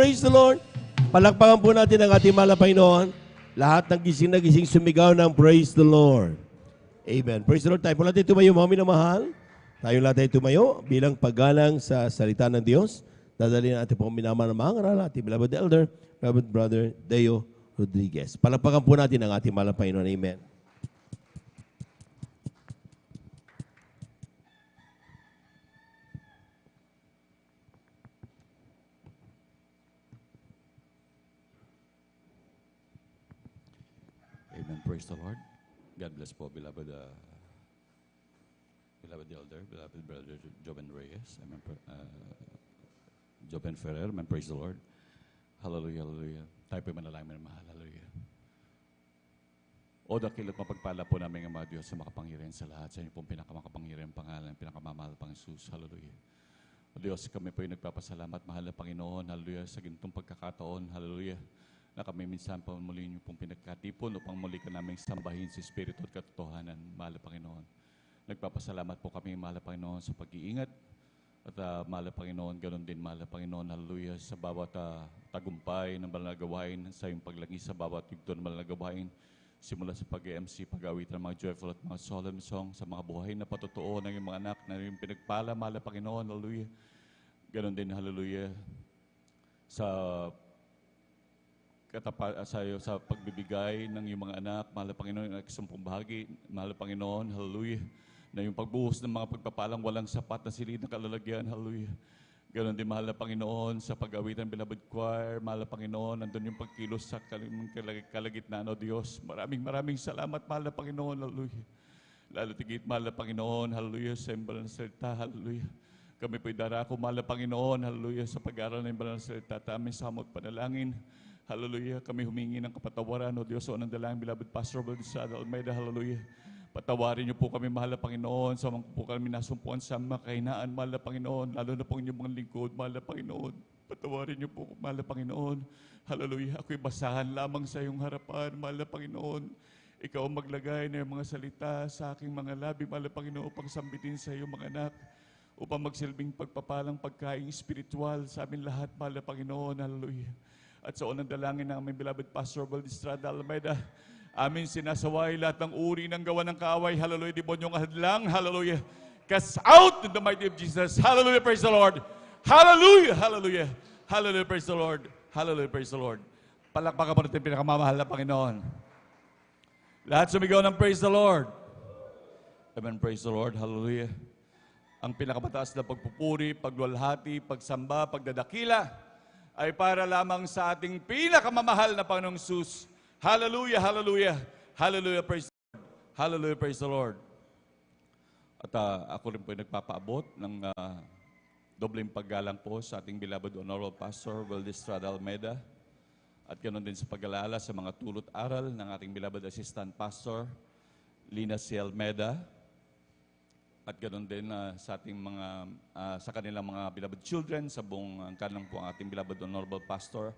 praise the Lord. Palakpakan po natin ang ating mahal na Panginoon. Lahat ng gising na gising sumigaw ng praise the Lord. Amen. Praise the Lord. Tayo po natin tumayo, mga minamahal. Tayo lahat tayo tumayo bilang paggalang sa salita ng Diyos. Dadalhin natin po minamahal na mga ngaral, ating beloved elder, beloved brother Deo Rodriguez. Palakpakan po natin ang ating mahal na Panginoon. Amen. Amen. Praise the Lord. God bless po, beloved elder, beloved brother Joven Reyes. Amen. Joven Ferrer. Amen. Praise the Lord. Hallelujah, hallelujah. Tayo po manalangin, mahal. Hallelujah. O dakil at mapagpala po namin ang mga Diyos sa makapangyarihan sa lahat. Sa inyo pong pinakamakapangyarihan pangalan, pinakamamahal pang Jesus. Hallelujah. O Diyos, kami po yung nagpapasalamat, mahal na Panginoon. Hallelujah. Sa ganitong pagkakataon. Hallelujah. Na kami minsan pa muli niyo pong pinagkatipon upang muli ka naming sambahin si Espiritu at katotohanan, mahal na Panginoon. Nagpapasalamat po kami, mahal na Panginoon, sa pag-iingat. At mahal na Panginoon, ganoon din, mahal na Panginoon, hallelujah, sa bawat tagumpay ng banal na gawain, sa iyong paglangis sa bawat yugto ng banal na gawain, simula sa pag-MC, pag-awit ng mga joyful at mga solemn song, sa mga buhay na patotoo ng iyong mga anak na iyong pinagpala, mahal na Panginoon, hallelujah. Ganoon din, hallelujah, sa pagbibigay ng iyong mga anak, mahal na Panginoon, ang isumpong bahagi, mahal na Panginoon, hallelujah, na yung pagbuhos ng mga pagpapalang walang sapat na silid na kalalagyan, hallelujah. Ganon din, mahal na Panginoon, sa pag-awit ng beloved choir, mahal na Panginoon, nandun yung pagkilos sa kalagitnaan, o Diyos. Maraming salamat, mahal na Panginoon, hallelujah. Lalo tigit, mahal na Panginoon, hallelujah, sa iyong banal na salita, hallelujah. Kami po'y darako, mahal na Panginoon, hallelujah, sa pag-aaral ng banal na salita, taming samot panalangin. Hallelujah. Kami humingi ng kapatawaran, o Diyos, o ng dalangin, beloved Pastor Valdesada Almeida, hallelujah. Patawarin niyo po kami, mahal na Panginoon, sa mga po kami nasumpuan sa makahinaan, mahal na Panginoon, lalo na po inyong mga lingkod, mahal na Panginoon. Patawarin niyo po, mahal na Panginoon. Hallelujah. Ako'y basahan lamang sa iyong harapan, mahal na Panginoon. Ikaw ang maglagay ng mga salita sa aking mga labi, mahal na Panginoon, upang sambitin sa iyong mga anak, upang magsilbing pagpapalang pagkain spiritual sa amin lahat, mahal na Panginoon. Hallelujah. At sa unang dalangin ng aming beloved Pastor Valdestrada Almeida, amin sinasaway lahat ng uri ng gawa ng kaaway. Hallelujah, demonyong hadlang. Hallelujah. Cast out in the mighty name of Jesus. Hallelujah, praise the Lord. Hallelujah, hallelujah. Hallelujah, praise the Lord. Hallelujah, praise the Lord. Palakpakan po natin pinakamamahal na Panginoon. Lahat sumigaw ng praise the Lord. Amen, praise the Lord. Hallelujah. Ang pinakamataas na pagpupuri, pagluwalhati, pagsamba, pagdadakila, ay para lamang sa ating pinakamamahal na Panginoong Jesus. Hallelujah, hallelujah, hallelujah, praise the Lord. Hallelujah, praise the Lord. At ako rin po ay nagpapaabot ng dobleng paggalang po sa ating beloved Honorable Pastor Valdestrada Almeida. At ganoon din sa pag-alala sa mga tulot aral ng ating beloved Assistant Pastor Lina C. Almeida. At ganoon din sa ating sa kanilang mga beloved children, sa buong kanang po ang ating beloved Honorable Pastor,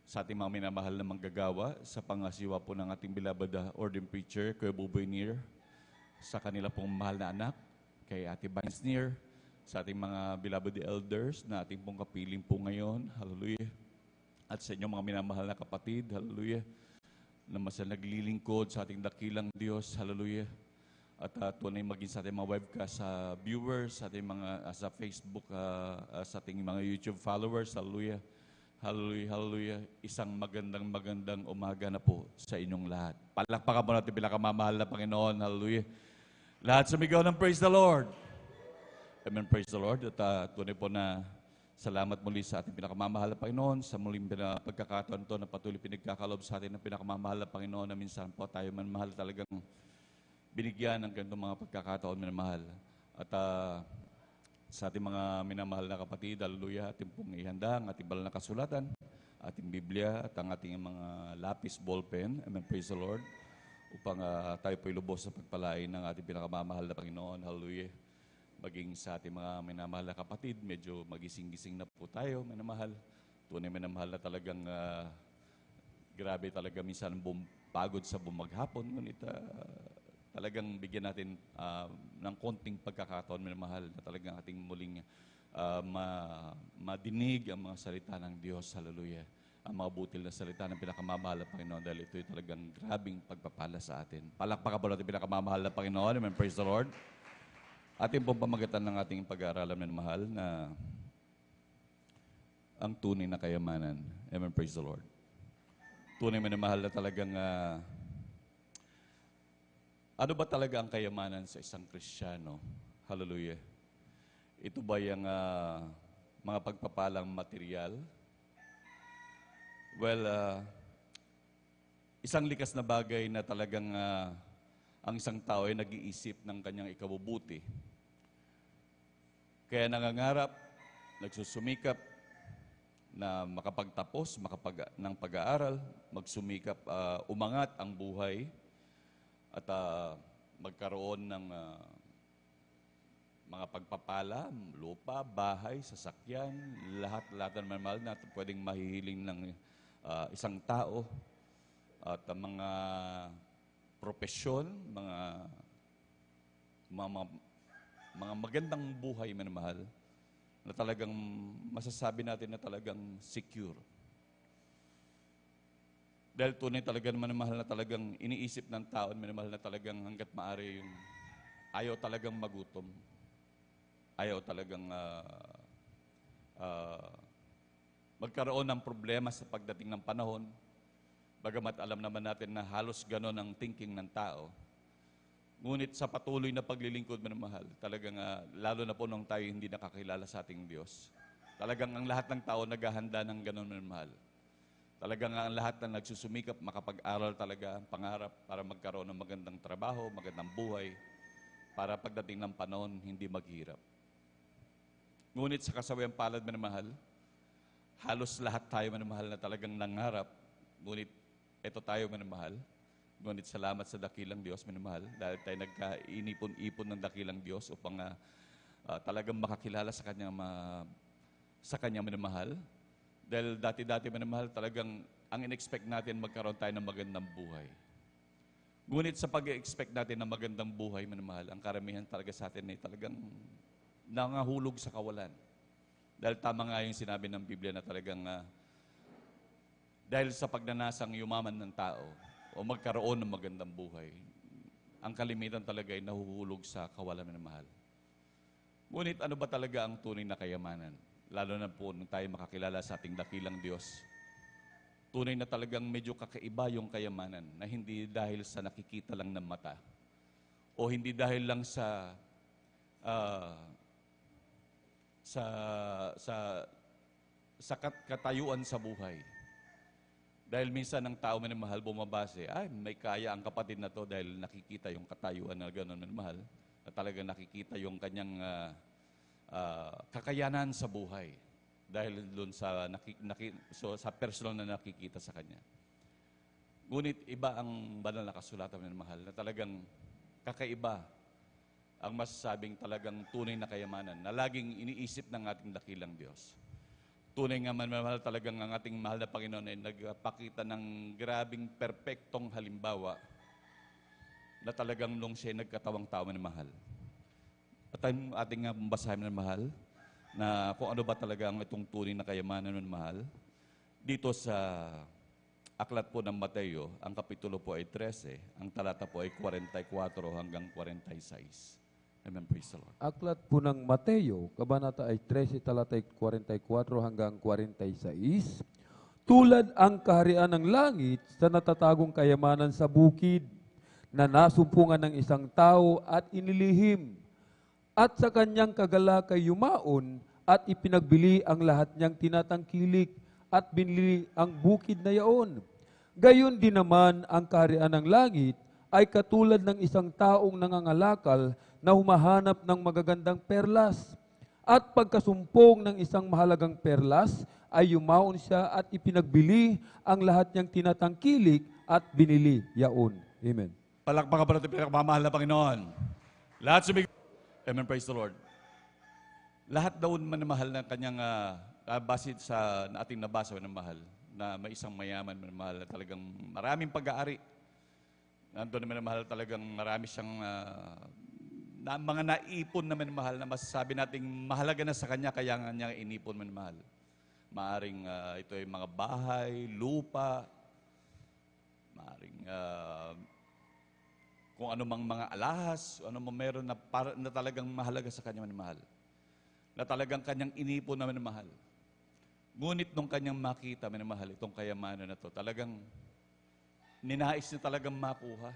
sa ating mga minamahal na manggagawa, sa pangasiwa po ng ating beloved ordained preacher, Kuya Buboy Neer, sa kanila pong mahal na anak, kay Ate Vines Neer, sa ating mga beloved elders na ating pong kapiling po ngayon, hallelujah. At sa inyong mga minamahal na kapatid, hallelujah, na mas naglilingkod sa ating dakilang Diyos, hallelujah. At tunay maging sa ating mga webcast viewers, sa ating mga sa Facebook, sa ating mga YouTube followers, hallelujah. Hallelujah, hallelujah. Isang magandang umaga na po sa inyong lahat. Palakpakan po natin pinakamamahal na Panginoon, hallelujah. Lahat sumigaw ng praise the Lord. Amen, praise the Lord. At tunay po na salamat muli sa ating pinakamamahal na Panginoon, sa muling pagkakataon ito na patuloy pinagkakalob sa atin ng pinakamamahal na Panginoon na minsan po tayo man mahal talagang binigyan ng ganitong mga pagkakataon minamahal. At sa ating mga minamahal na kapatid, hallelujah, ating pong ihanda ang ating banal na kasulatan, ating Biblia at ang ating mga lapis, ballpen, amen, praise the Lord, upang tayo po'y lubos sa pagpalain ng ating pinakamamahal na Panginoon, hallelujah. Maging sa ating mga minamahal na kapatid, medyo magising-gising na po tayo, minamahal. Tunay minamahal na talagang grabe talaga minsan pagod sa bumaghapon, ngunit talagang bigyan natin ng konting pagkakataon, minamahal, na talagang ating muling madinig ang mga salita ng Diyos. Hallelujah. Ang mga butil na salita ng pinakamamahal na Panginoon dahil ito'y talagang grabing pagpapala sa atin. Palakpakan po natin pinakamamahal na Panginoon. Amen. Praise the Lord. Ating pong pamagatan ng ating pag-aaralan ng mahal na ang tunay na kayamanan. Amen. Praise the Lord. Tunay na mahal na talagang ano ba talaga ang kayamanan sa isang Kristiyano? Hallelujah. Ito ba yung mga pagpapalang material? Well, isang likas na bagay na talagang ang isang tao ay nag-iisip ng kanyang ikabubuti. Kaya nangangarap, nagsusumikap na makapagtapos ng pag-aaral, magsumikap, umangat ang buhay at magkaroon ng mga pagpapala, lupa, bahay, sasakyan, lahat ng mahal na pwedeng mahihiling ng isang tao at mga propesyon, mga magandang buhay minamahal na talagang masasabi natin na talagang secure. Dahil tunay talaga naman mahal na talagang iniisip ng tao minamahal na talagang hanggat maaari yung ayaw talagang magutom. Ayaw talagang magkaroon ng problema sa pagdating ng panahon. Bagamat alam naman natin na halos ganon ang thinking ng tao. Ngunit sa patuloy na paglilingkod minamahal, talagang lalo na po nung tayo hindi nakakilala sa ating Diyos. Talagang ang lahat ng tao naghahanda ng ganon minamahal. Talagang ang lahat na nagsusumikap, makapag-aral talaga ang pangarap para magkaroon ng magandang trabaho, magandang buhay, para pagdating ng panahon, hindi maghirap. Ngunit sa kasawayang palad minamahal, halos lahat tayo minamahal na talagang nangarap, ngunit ito tayo minamahal. Ngunit salamat sa dakilang Diyos, minamahal, dahil tayo nagkainipon-ipon ng dakilang Diyos upang talagang makakilala sa Kanya minamahal. Dahil dati-dati minamahal, talagang ang in-expect natin magkaroon tayo ng magandang buhay. Ngunit sa pag-expect natin ng magandang buhay, minamahal, ang karamihan talaga sa atin ay talagang nangahulog sa kawalan. Dahil tama nga yung sinabi ng Biblia na talagang dahil sa pagnanasang yumaman ng tao, o magkaroon ng magandang buhay, ang kalimitan talaga ay nahuhulog sa kawalan ng mahal. Ngunit ano ba talaga ang tunay na kayamanan? Lalo na po nung tayo makakilala sa ating dakilang Diyos. Tunay na talagang medyo kakaiba yung kayamanan na hindi dahil sa nakikita lang ng mata o hindi dahil lang sa katayuan sa buhay. Dahil minsan ang tao minamahal bumabase, ay may kaya ang kapatid na to dahil nakikita yung katayuan na gano'n minamahal, na talaga nakikita yung kanyang kakayanan sa buhay dahil doon sa sa personal na nakikita sa kanya. Ngunit iba ang banal na kasulatan minamahal na talagang kakaiba ang masasabing talagang tunay na kayamanan na laging iniisip ng ating dakilang Diyos. Tunay nga man mahal talagang ang ating mahal na Panginoon ay nagpakita ng grabing perpektong halimbawa na talagang nung siya nagkatawang tao na mahal. At ang ating nga basahin na mahal na kung ano ba talaga ang itong tunay na kayamanan ng mahal dito sa aklat po ng Mateo, ang kapitulo po ay 13, ang talata po ay 44 hanggang 46. Amen, praise the Lord. Aklat po ng Mateo, kabanata ay 13, talatay 44 hanggang 46. Tulad ang kaharian ng langit sa natatagong kayamanan sa bukid, na nasumpungan ng isang tao at inilihim, at sa kanyang kagalakay yumaon at ipinagbili ang lahat niyang tinatangkilik at binili ang bukid na yaon. Gayon din naman ang kaharian ng langit ay katulad ng isang taong nangangalakal na humahanap ng magagandang perlas. At pagkasumpong ng isang mahalagang perlas, ay yumaon siya at ipinagbili ang lahat niyang tinatangkilik at binili yaon. Amen. Palakpakan pa natin pinakamamahal na Panginoon. Lahat sumig... Amen, praise the Lord. Lahat daw man mahal na kanyang basit sa ating nabasa na mahal, na may isang mayaman na mahal na talagang maraming pag-aari. Nandun naman na mahal talagang marami siyang na mga naipon na minamahal na masasabi nating mahalaga na sa Kanya, kaya nga niya inipon minamahal. Maaring ito ay mga bahay, lupa, maaring kung ano mang mga alahas, ano mang meron na talagang mahalaga sa Kanya minamahal. Na talagang Kanyang inipon na minamahal. Ngunit nung Kanyang makita minamahal, itong kayamanan na to, talagang ninais niya talagang makuha.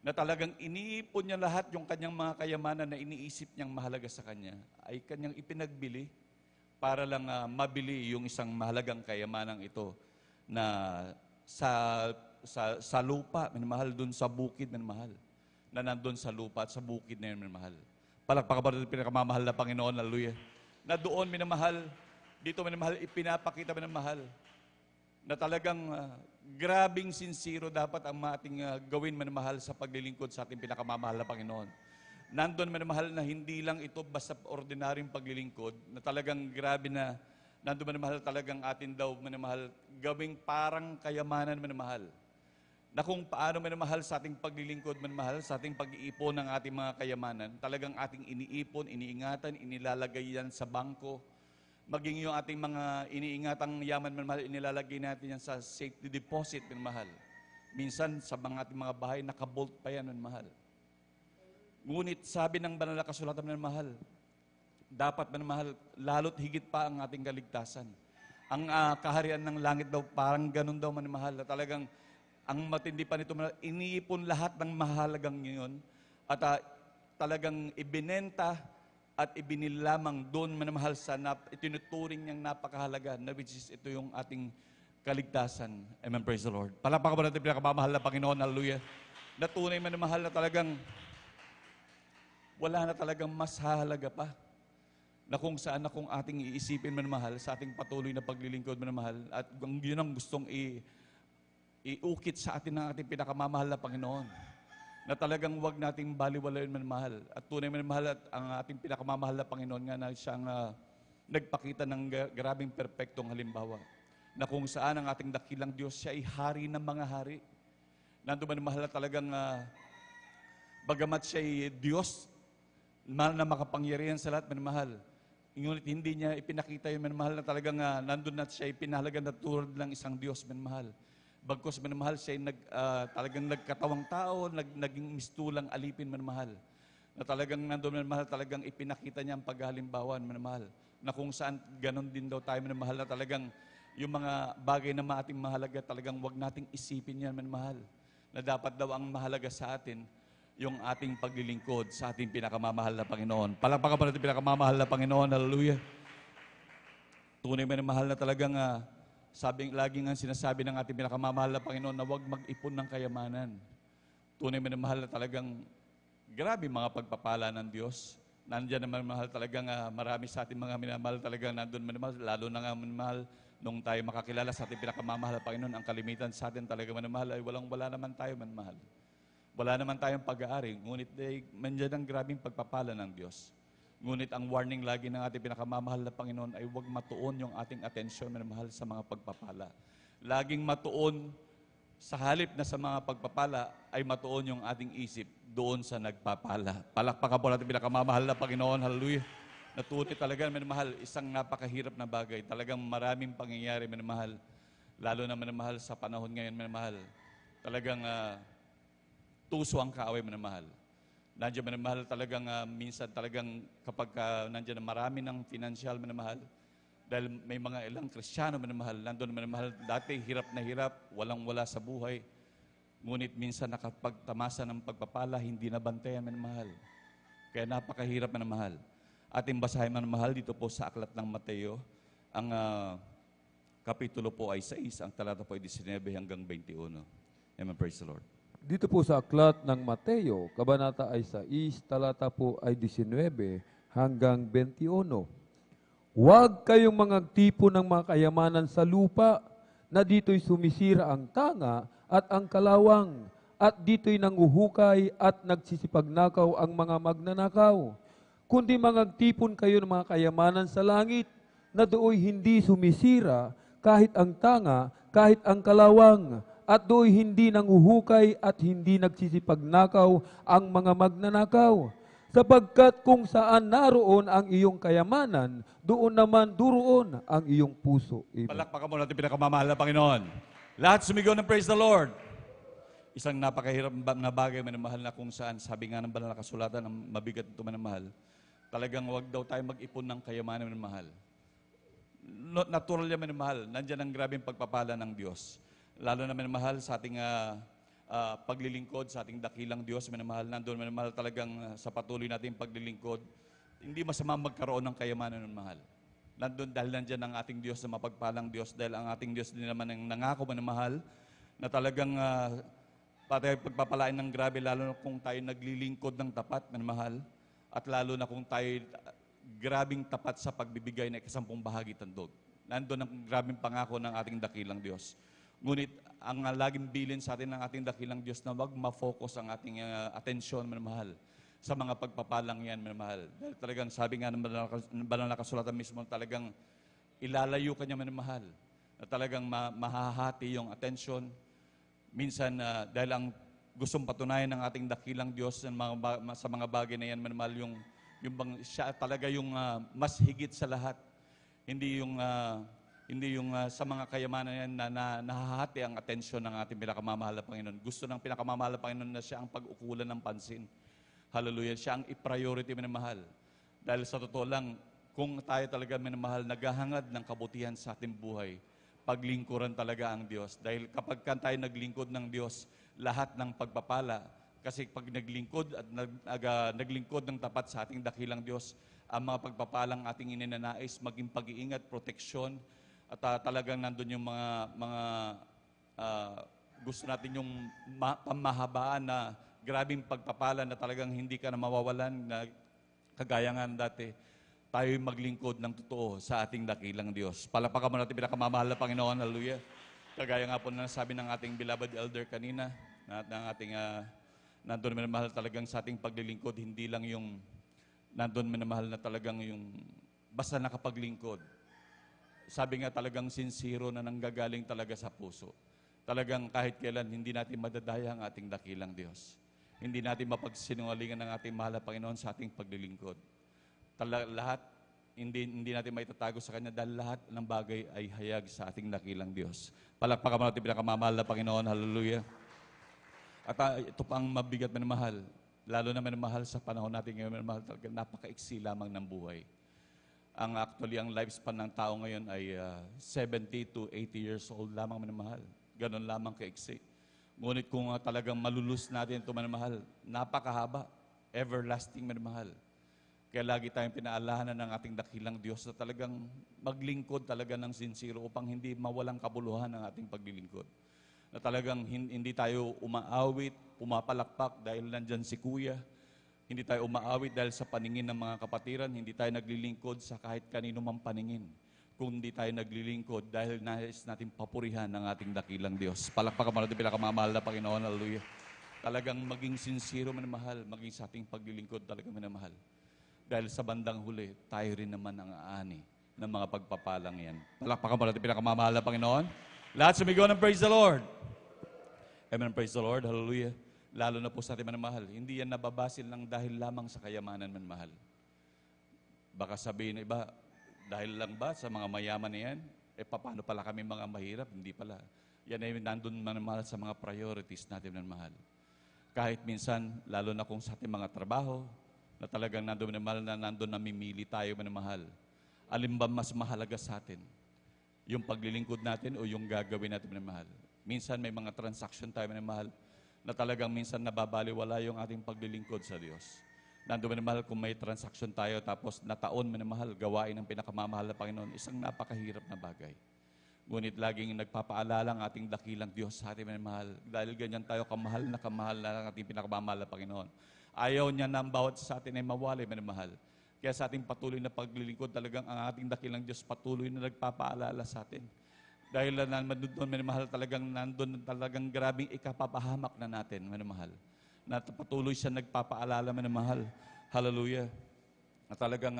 Na talagang iniipon niya lahat yung kanyang mga kayamanan na iniisip niyang mahalaga sa kanya, ay kanyang ipinagbili para lang mabili yung isang mahalagang kayamanang ito na sa lupa, minamahal, dun sa bukid, minamahal. Na nandun sa lupa at sa bukid na yun, minamahal. Palakpakan ba natin pinakamamahal na Panginoon, hallelujah. Na doon, minamahal, dito, minamahal, ipinapakita, minamahal, na talagang grabing sincero dapat ang ating gawin minamahal sa paglilingkod sa ating pinakamamahal na Panginoon. Nandun minamahal na hindi lang ito basta ordinaryong paglilingkod, na talagang grabe na nandun minamahal talagang atin daw minamahal gawing parang kayamanan minamahal. Na kung paano minamahal sa ating paglilingkod minamahal, sa ating pag-iipon ng ating mga kayamanan, talagang ating iniipon, iniingatan, inilalagay yan sa bangko. Maging yung ating mga iniingatang yaman, minamahal, inilalagay natin yan sa safety deposit, minamahal. Minsan, sa mga ating mga bahay, nakabolt pa yan, minamahal. Ngunit, sabi ng banal na kasulatan, minamahal, dapat, minamahal, lalo't higit pa ang ating kaligtasan. Ang kaharian ng langit daw, parang ganun daw, minamahal, na talagang, ang matindi pa nito, minamahal, iniipon lahat ng mahalagang ngayon, at talagang ibinenta, at ibinilamang doon minamahal sa itinuturing niyang napakahalaga na which is ito yung ating kaligtasan. Amen, praise the Lord. Palakpakan ba natin pinakamamahal na Panginoon, hallelujah. Na tunay minamahal na talagang wala na talagang mas hahalaga pa. Na kung saan na kung ating iisipin minamahal sa ating patuloy na paglilingkod minamahal at yun ang gustong iukit sa atin ng ating pinakamamahal na Panginoon. Na talagang wag nating baliwalayin minamahal. At tunay minamahal at ang ating pinakamamahal na Panginoon nga na siyang nagpakita ng grabing perpektong halimbawa. Na kung saan ang ating dakilang Diyos, siya ay hari ng mga hari. Nandun minamahal na talagang bagamat siya ay Diyos na makapangyarihan sa lahat minamahal. Ngunit hindi niya ipinakita yung minamahal na talagang nandun na siya ay pinahalagan na tulad ng isang Diyos minamahal. Bagkos minamahal siya talagang nagkatawang tao, naging mistulang alipin minamahal. Na talagang nandun minamahal, talagang ipinakita niya ang paghalimbawan minamahal. Na kung saan ganon din daw tayo minamahal na talagang yung mga bagay na ating mahalaga, talagang wag nating isipin yan minamahal. Na dapat daw ang mahalaga sa atin, yung ating paglilingkod sa ating pinakamamahal na Panginoon. Palakpakan pa natin pinakamamahal na Panginoon, hallelujah. Tunay minamahal na talagang laging ang sinasabi ng ating pinakamamahal na Panginoon na huwag mag-ipon ng kayamanan. Tunay minamahal na talagang grabe mga pagpapala ng Diyos. Nandiyan naman mahal talagang marami sa ating mga minamahal talagang nandun minamahal, lalo na nga minamahal nung tayo makakilala sa ating pinakamamahal na Panginoon. Ang kalimitan sa atin talaga minamahal ay wala naman tayo minamahal. Wala naman tayong pag-aari, ngunit nandiyan ang grabing pagpapala ng Diyos. Ngunit ang warning lagi ng ating pinakamamahal na Panginoon ay huwag matuon yung ating atensyon minamahal sa mga pagpapala. Laging matuon sa halip na sa mga pagpapala ay matuon yung ating isip doon sa nagpapala. Palakpakan po natin pinakamamahal na Panginoon, hallelujah. Natuti talaga minamahal, isang napakahirap na bagay. Talagang maraming pangyayari minamahal. Lalo na minamahal sa panahon ngayon minamahal. Talagang tuso ang kaaway minamahal. Nandiyan minamahal talagang minsan talagang kapag nandiyan na marami ng financial minamahal, dahil may mga ilang Kristiyano minamahal, nandun minamahal, dati hirap na hirap, walang-wala sa buhay. Ngunit minsan nakapagtamasa ng pagpapala, hindi nabantayan minamahal. Kaya napakahirap minamahal. Ating basahin minamahal dito po sa aklat ng Mateo, ang kapitulo po ay 6, ang talata po ay 19 hanggang 21. Amen, praise the Lord. Dito po sa aklat ng Mateo, kabanata ay 6, talata po ay 19 hanggang 21. Huwag kayong magtipon ng mga kayamanan sa lupa, na dito'y sumisira ang tanga at ang kalawang, at dito'y nanguhukay at nagsisipagnakaw ang mga magnanakaw. Kundi magtipon kayo ng mga kayamanan sa langit, na dooy hindi sumisira kahit ang tanga, kahit ang kalawang, at do'y hindi nanguhukay at hindi nagsisipagnakaw ang mga magnanakaw. Sapagkat kung saan naroon ang iyong kayamanan, doon naman duroon ang iyong puso. Amen. Palakpakan mo natin pinakamamahal na Panginoon. Lahat sumigaw ng praise the Lord. Isang napakahirap na bagay, minamahal, na kung saan, sabi nga ng banal na kasulatan, ang mabigat ito, minamahal, talagang wag daw tayo mag-ipon ng kayamanan, minamahal. Natural yan, minamahal. Nandiyan ang grabing pagpapala ng Diyos. Lalo na, minamahal, sa ating paglilingkod, sa ating dakilang Diyos, minamahal, nandun, minamahal, talagang sa patuloy natin paglilingkod, hindi masama magkaroon ng kayamanan, minamahal. Nandun dahil nandiyan ang ating Diyos na mapagpalang Diyos, dahil ang ating Diyos din naman ang nangako, minamahal, na talagang pati pagpapalain ng grabe, lalo na kung tayo naglilingkod ng tapat, minamahal, at lalo na kung tayo grabing tapat sa pagbibigay ng ikasampung bahagi tandog. Nandun ang grabing pangako ng ating dakilang Diyos. Ngunit ang laging bilin sa atin ng ating dakilang Diyos na wag ma-focus ang ating atensyon, minamahal, sa mga pagpapalang yan, minamahal. Dahil talagang sabi nga ng banal na kasulatan mismo, talagang ilalayo ka niya, minamahal, na talagang mahahati yung atensyon. Minsan, dahil ang gustong patunayan ng ating dakilang Diyos sa mga bagay na yan, minamahal, yung siya talaga yung mas higit sa lahat. Hindi yung sa mga kayamanan yan na nahahati ang atensyon ng ating pinakamamahal na Panginoon. Gusto ng pinakamamahal na Panginoon na siya ang pag-ukulan ng pansin. Hallelujah. Siya ang i-priority, minamahal. Dahil sa totoo lang, kung tayo talaga, minamahal, naghahangad ng kabutihan sa ating buhay, paglingkuran talaga ang Diyos. Dahil kapag tayo naglingkod ng Diyos, lahat ng pagpapala, kasi pag naglingkod at naglingkod ng tapat sa ating dakilang Diyos, ang mga pagpapalang ating ininanais, maging pag-iingat, proteksyon, at talagang nandun yung mga gusto natin yung pamahabaan na grabing pagpapala na talagang hindi ka na mawawalan, na kagaya nga dati, tayo'y maglingkod ng totoo sa ating dakilang Diyos. Palakpakan mo natin pinakamamahal na Panginoon, hallelujah. Kagaya nga po na sabi ng ating beloved elder kanina, na ng ating nandun minamahal talagang sa ating paglilingkod, hindi lang yung nandun minamahal na talagang yung basta nakapaglingkod. Sabi nga talagang sincero na nanggagaling talaga sa puso. Talagang kahit kailan hindi natin madadaya ang ating dakilang Diyos. Hindi natin mapagsinungalingan ng ating mahal na Panginoon sa ating paglilingkod. Lahat, hindi natin maitatago sa Kanya dahil lahat ng bagay ay hayag sa ating dakilang Diyos. Palakpakan mo natin pinakamamahal na Panginoon, hallelujah. At ito pang mabigat na mahal, lalo na minamahal sa panahon natin ngayon, minamahal talaga, napakaiksi lamang ng buhay. Actually, ang lifespan ng tao ngayon ay 70 to 80 years old lamang, minamahal. Ganon lamang kaiksi. Ngunit kung talagang malulus natin ito, minamahal, napakahaba, everlasting, minamahal. Kaya lagi tayong pinaalahanan ng ating dakilang Diyos na talagang maglingkod talaga ng sincere upang hindi mawalang kabuluhan ng ating paglilingkod. Na talagang hindi tayo umaawit, pumapalakpak dahil nandyan si Kuya. Hindi tayo umaawit dahil sa paningin ng mga kapatiran. Hindi tayo naglilingkod sa kahit kanino mang paningin. Kung hindi tayo naglilingkod dahil nais natin papurihan ng ating dakilang Diyos. Palakpakan mo natin pinakamamahal na Panginoon. Hallelujah. Talagang maging sincero, minamahal. Maging sa ating paglilingkod talaga, minamahal. Dahil sa bandang huli, tayo rin naman ang aani ng mga pagpapalang yan. Palakpakan mo natin pinakamamahal na Panginoon. Lahat sumigaw ng praise the Lord. Amen, praise the Lord. Hallelujah. Lalo na po sa ating manamahal. Hindi yan nababasil ng dahil lamang sa kayamanan, manamahal. Baka sabihin iba, dahil lang ba sa mga mayaman na yan? Paano pala kami mga mahirap? Hindi pala. Yan ay nandun, manamahal, sa mga priorities natin, manamahal. Kahit minsan, lalo na kung sa ating mga trabaho, na talagang nandun, manamahal, na nandun namimili tayo, manamahal. Alin ba mas mahalaga sa atin? Yung paglilingkod natin o yung gagawin natin, manamahal? Minsan may mga transaction tayo, manamahal, na talagang minsan nababaliwala yung ating paglilingkod sa Diyos. Nandun, minamahal, kung may transaction tayo tapos nataon, minamahal, gawain ng pinakamamahal na Panginoon, isang napakahirap na bagay. Ngunit laging nagpapaalala ang ating dakilang Diyos sa ating minamahal. Dahil ganyan tayo kamahal na ang ating pinakamamahal na Panginoon. Ayaw niya na ang bawat sa atin ay mawali, minamahal. Kaya sa ating patuloy na paglilingkod, talagang ang ating dakilang Diyos patuloy na nagpapaalala sa atin. Dahil nandun, minamahal, nandun talagang grabing ikapapahamak na natin, minamahal. Na patuloy siya nagpapaalala, minamahal. Hallelujah. At talagang,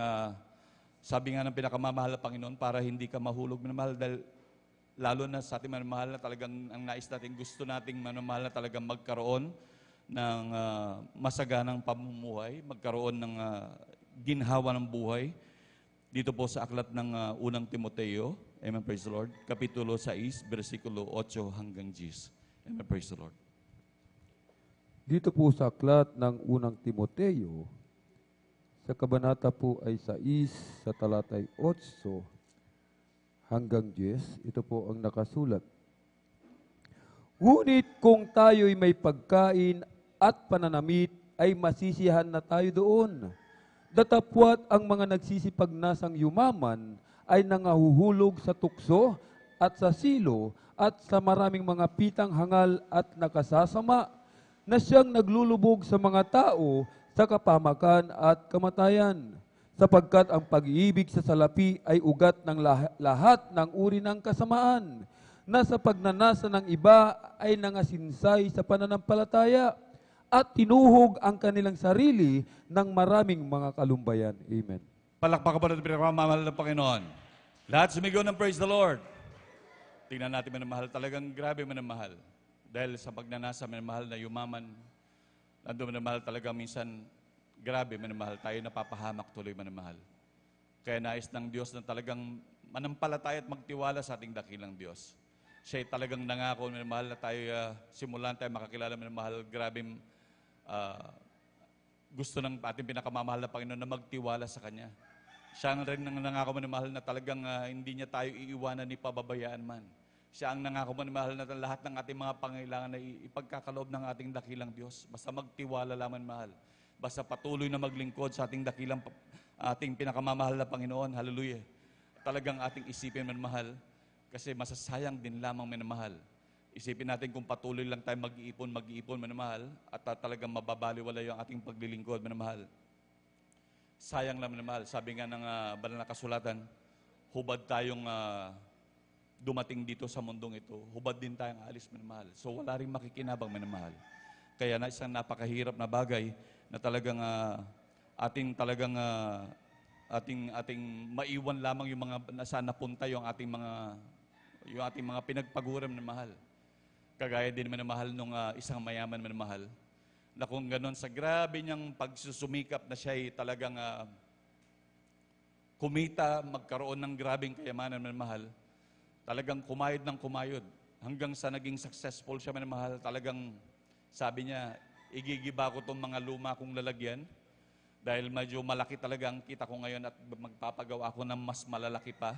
sabi nga ng pinakamamahal na Panginoon, para hindi ka mahulog, minamahal, dahil lalo na sa ating minamahal na talagang ang nais natin, gusto nating minamahal na talagang magkaroon ng masaganang pamumuhay, magkaroon ng ginhawa ng buhay. Dito po sa aklat ng unang Timoteo, amen, praise the Lord, Kapitulo 6, versikulo 8 hanggang 10. Amen, praise the Lord. Dito po sa aklat ng unang Timoteo, sa kabanata po ay 6, sa talatay 8 hanggang 10, ito po ang nakasulat. Ngunit kung tayo'y may pagkain at pananamit, ay masisiyahan na tayo doon. Datapwat ang mga nagsisipagnasang yumaman ay nangahuhulog sa tukso at sa silo at sa maraming mga pitang hangal at nakasasama na siyang naglulubog sa mga tao sa kapamakan at kamatayan. Sapagkat ang pag-iibig sa salapi ay ugat ng lahat ng uri ng kasamaan, na sa pagnanasa ng iba ay nangasinsay sa pananampalataya at tinuhog ang kanilang sarili ng maraming mga kalumbayan. Amen. Palakpakan po natin pinakamamahal ng Panginoon. Lahat sumigaw ng praise the Lord. Tingnan natin manamahal, talagang grabe manamahal. Dahil sa pagnanasa manamahal na yumaman, nandun manamahal talaga minsan grabe manamahal, tayo napapahamak tuloy manamahal. Kaya nais ng Diyos na talagang manampalataya at magtiwala sa ating dakilang Diyos. Siya ay talagang nangako manamahal na tayo simulan tayo makakilala manamahal, grabe gusto ng ating pinakamamahal na Panginoon na magtiwala sa Kanya. Siya rin ang nangako manamahal na talagang hindi niya tayo iiwanan ni pababayaan man. Siya ang nangako manamahal na lahat ng ating mga pangailangan na ipagkakaloob ng ating dakilang Diyos. Basta magtiwala lamang mahal. Basta patuloy na maglingkod sa ating dakilang, ating pinakamamahal na Panginoon. Hallelujah. Talagang ating isipin manamahal kasi masasayang din lamang manamahal. Isipin natin kung patuloy lang tayo mag-iipon manamahal at talagang mababaliwala yung ating paglilingkod manamahal. Sayang lang manamahal. Sabi nga ng banal na kasulatan, hubad tayong dumating dito sa mundong ito, hubad din tayong alis manamahal. So wala rin makikinabang manamahal. Kaya na isang napakahirap na bagay na talagang ating maiwan lamang yung mga nasaan napunta yung ating mga pinagpaguran manamahal. Kagaya din manamahal nung isang mayaman manamahal, na kung ganon sa grabe niyang pagsusumikap na siya ay talagang kumita, magkaroon ng grabing kayamanan manamahal, talagang kumayod ng kumayod. Hanggang sa naging successful siya manamahal, talagang sabi niya, igigiba ko itong mga luma kong lalagyan dahil medyo malaki talaga ang kita ko ngayon at magpapagawa ako ng mas malalaki pa.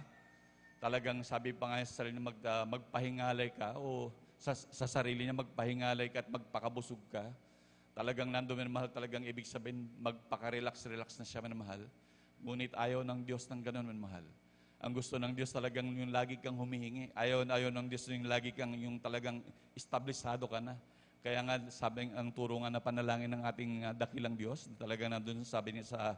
Talagang sabi pa nga sa sarili niya, magpahingalay ka o sa sarili niya magpahingalay ka at magpakabusog ka. Talagang nandoon manamahal, talagang ibig sabihin magpaka-relax na siya manamahal. Ngunit ayaw ng Diyos ng ganun manamahal. Ang gusto ng Diyos talagang yung lagi kang humihingi. Ayaw ng Diyos yung lagi kang yung talagang establisado ka na. Kaya nga sabi ang turo nga na panalangin ng ating dakilang Diyos, talagang nandoon sabi niya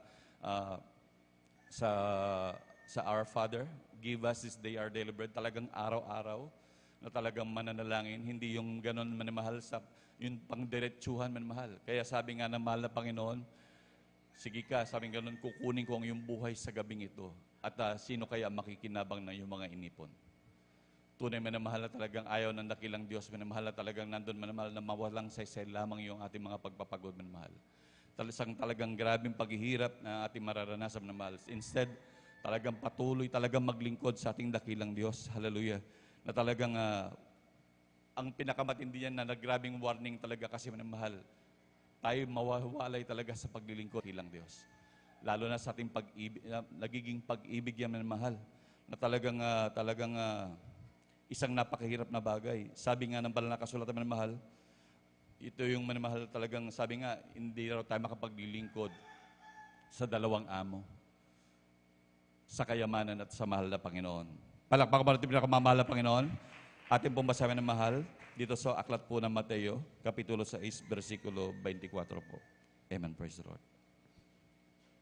sa Our Father, give us this day our daily bread, talagang araw-araw na talagang mananalangin, hindi yung ganon manamahal sa yung pangdiretsuhan manamahal. Kaya sabi nga ng mahal na Panginoon, sige ka, sabi nga ganon, kukunin ko ang iyong buhay sa gabing ito. At sino kaya makikinabang na yung mga inipon? Tunay manamahal na talagang ayaw ng dakilang Diyos, manamahal na talagang nandun manamahal na mawalang saysay lamang yung ating mga pagpapagod manamahal. Talagang grabing paghihirap na ating mararanasan manamahal. Instead, talagang patuloy, talagang maglingkod sa ating dakilang Diyos. Hallelujah. Na talagang ang pinakamatindi yan na nagrabing warning talaga kasi manamahal. Tayo mawawalay talaga sa paglilingkod kilang Diyos. Lalo na sa ating pag-ibig, nagiging pag-ibig yan manamahal. Na talagang isang napakahirap na bagay. Sabi nga ng banal na kasulatan manamahal, ito yung manamahal talagang sabi nga, hindi raw tayo makapaglilingkod sa dalawang amo. Sa kayamanan at sa mahal na Panginoon. Palakpakan pa natin pinakamamahal na Panginoon. Ating pong basahin ng mahal dito sa aklat po ng Mateo, Kapitulo 6, versikulo 24 po. Amen. Praise the Lord.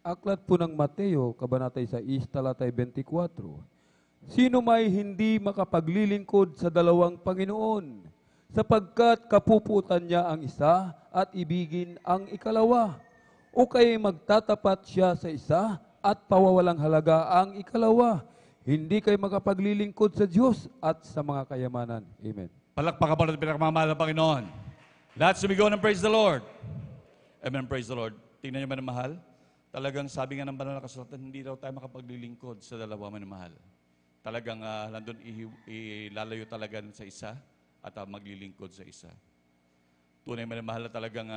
Aklat po ng Mateo, kabanata 6, talatay 24. Sino may hindi makapaglilingkod sa dalawang Panginoon, sapagkat kapuputan niya ang isa at ibigin ang ikalawa, o kaya magtatapat siya sa isa at pawawalang halaga ang ikalawa. Hindi kayo makapaglilingkod sa Diyos at sa mga kayamanan. Amen. Palakpakan pa natin pinakamamahal na Panginoon. Lahat sumigaw ng praise the Lord. Amen, praise the Lord. Tingnan niyo manamahal. Talagang sabi nga ng banal na kasulatan, hindi daw tayo makapaglilingkod sa dalawa manamahal. Talagang nandun ilalayo talaga sa isa at maglilingkod sa isa. Tunay manamahal na talagang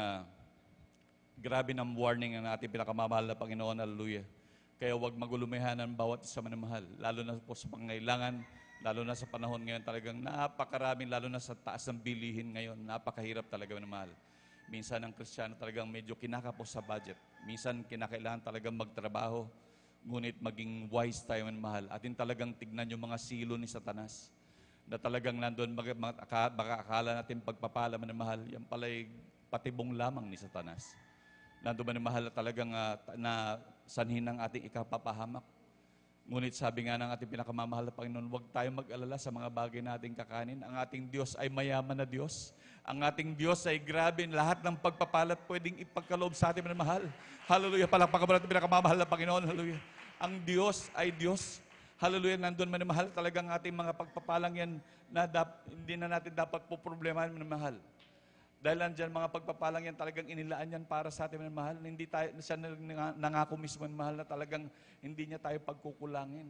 grabe ng warning ang ating pinakamamahal na Panginoon. Hallelujah. Kaya huwag magulumihan ang bawat isa manamahal. Lalo na po sa pangailangan, lalo na sa panahon ngayon talagang napakaraming, lalo na sa taas ng bilihin ngayon, napakahirap talaga manamahal. Minsan ang Kristiyano talagang medyo kinakapos sa budget. Minsan kinakailangan talagang magtrabaho, ngunit maging wise tayo manamahal. Atin talagang tignan yung mga silo ni Satanas na talagang nandun, baka akala natin pagpapala manamahal, yan pala'y patibong lamang ni Satanas. Nandun manamahal talagang na sanhin ng ating ikapapahamak. Ngunit sabi nga ng ating pinakamamahal na Panginoon, huwag tayong mag-alala sa mga bagay na ating kakanin. Ang ating Diyos ay mayaman na Diyos. Ang ating Diyos ay grabe. Lahat ng pagpapalat pwedeng ipagkaloob sa ating mahal. Hallelujah. Palakpakan mo natin pinakamamahal na Panginoon. Hallelujah. Ang Diyos ay Diyos. Hallelujah. Nandun manamahal talagang ating mga pagpapalang yan na hindi na natin dapat po problemahan manamahal. Dahil nandyan mga pagpapalang yan, talagang inilaan yan para sa atin mahal. Hindi tayo, siya nangako mismo mahal na talagang hindi niya tayo pagkukulangin.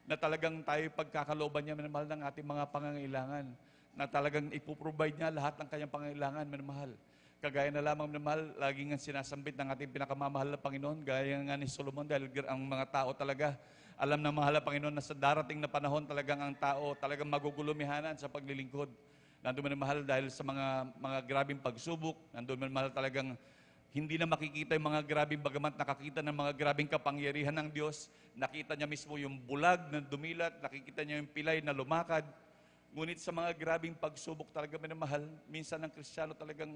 Na talagang tayo pagkakalooban niya mahal ng ating mga pangangailangan. Na talagang ipoprovide niya lahat ng kanyang pangangailangan mahal. Kagaya na lamang mahal, lagi nga sinasambit ng ating pinakamamahal na Panginoon, gaya nga ni Solomon, dahil ang mga tao talaga, alam ng mahal na Panginoon na sa darating na panahon talagang ang tao talagang magugulumihanan sa paglilingkod. Nandun man mahal dahil sa mga grabing pagsubok, nandun man mahal talagang hindi na makikita yung mga grabing bagamat nakakita ng mga grabing kapangyarihan ng Diyos. Nakita niya mismo yung bulag na dumilat, nakikita niya yung pilay na lumakad. Ngunit sa mga grabing pagsubok talaga man mahal, minsan ang Kristiyano talagang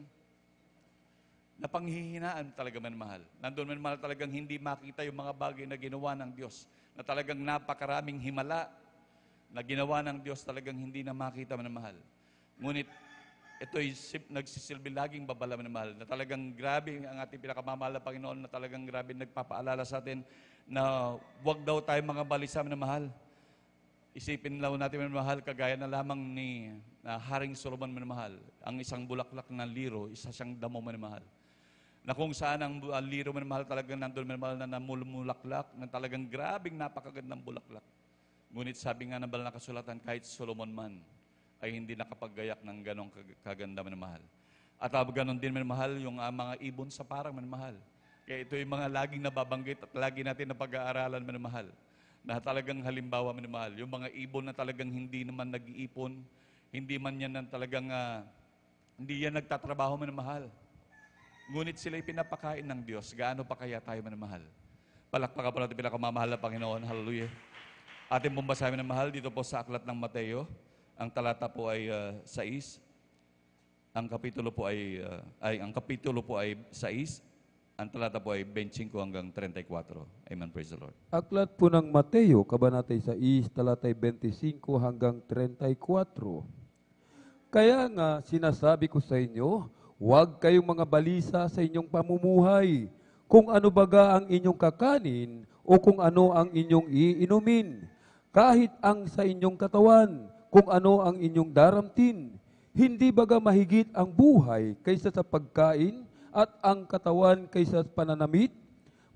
napanghihinaan talaga man mahal. Nandun man mahal talagang hindi makita yung mga bagay na ginawa ng Diyos. Na talagang napakaraming himala na ginawa ng Diyos talagang hindi na makita man mahal. Ngunit ito'y nagsisilbi laging babala na mahal, na talagang grabe ang ating pinakamamahal na Panginoon, na talagang grabe nagpapaalala sa atin na huwag daw tayo mga balisa na mahal. Isipin lang natin na mahal, kagaya na lamang ni Haring Solomon na mahal. Ang isang bulaklak ng liro, isa siyang damo na mahal. Na kung saan ang liro na mahal talagang nandun na mahal na namulmulaklak, na talagang grabing napakagandang bulaklak. Ngunit sabi nga ng banal na kasulatan, kahit Solomon man, ay hindi nakapaggayak ng ganong kaganda manamahal. At ganon din manamahal yung mga ibon sa parang manamahal. Kaya ito yung mga laging nababanggit at lagi natin na pag-aaralan manamahal. Na talagang halimbawa manamahal. Yung mga ibon na talagang hindi naman nag-iipon, hindi man yan talagang, hindi yan nagtatrabaho manamahal. Ngunit sila'y pinapakain ng Diyos. Gaano pa kaya tayo manamahal? Palakpakan po natin pinakamamahal na Panginoon. Hallelujah. Ating pong basahin manamahal dito po sa aklat ng Mateo. Ang talata po ay 6. Ang kapitulo po ay 6. Ang talata po ay 25 hanggang 34. Amen. Praise the Lord. Aklat po ng Mateo, kabanata 6, talata 25 hanggang 34. Kaya nga sinasabi ko sa inyo, huwag kayong mga balisa sa inyong pamumuhay, kung ano baga ang inyong kakanin o kung ano ang inyong iinumin, kahit ang sa inyong katawan, kung ano ang inyong daramtin. Hindi baga mahigit ang buhay kaysa sa pagkain at ang katawan kaysa sa pananamit?